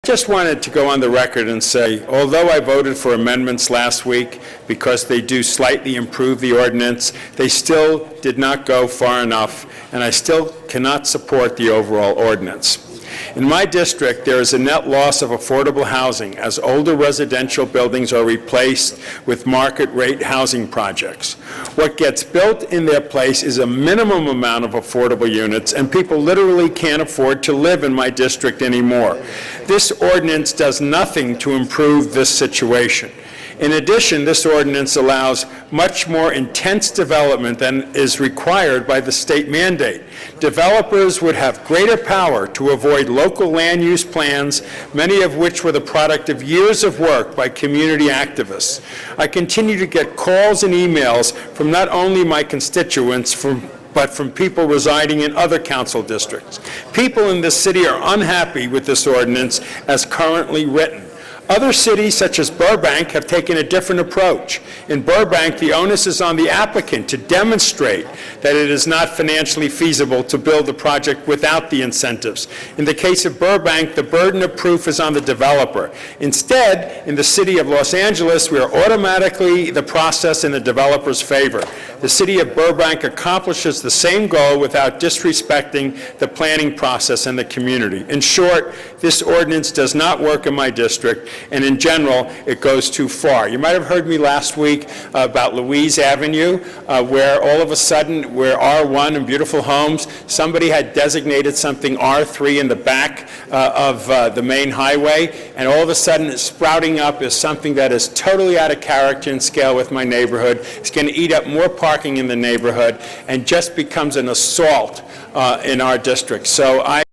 just wanted to go on the record and say, although I voted for amendments last week because they do slightly improve the ordinance, they still did not go far enough, and I still cannot support the overall ordinance. In my district, there is a net loss of affordable housing as older residential buildings are replaced with market-rate housing projects. What gets built in their place is a minimum amount of affordable units, and people literally can't afford to live in my district anymore. This ordinance does nothing to improve this situation. In addition, this ordinance allows much more intense development than is required by the state mandate. Developers would have greater power to avoid local land use plans, many of which were the product of years of work by community activists. I continue to get calls and emails from not only my constituents, but from people residing in other council districts. People in this city are unhappy with this ordinance as currently written. Other cities, such as Burbank, have taken a different approach. In Burbank, the onus is on the applicant to demonstrate that it is not financially feasible to build the project without the incentives. In the case of Burbank, the burden of proof is on the developer. Instead, in the city of Los Angeles, we are automatically the process in the developer's favor. The city of Burbank accomplishes the same goal without disrespecting the planning process and the community. In short, this ordinance does not work in my district, and in general, it goes too far. You might have heard me last week about Louise Avenue, where all of a sudden we're R1 and beautiful homes. Somebody had designated something R3 in the back of the main highway, and all of a sudden it's sprouting up as something that is totally out of character and scale with my neighborhood. It's going to eat up more parking in the neighborhood and just becomes an assault in our district. So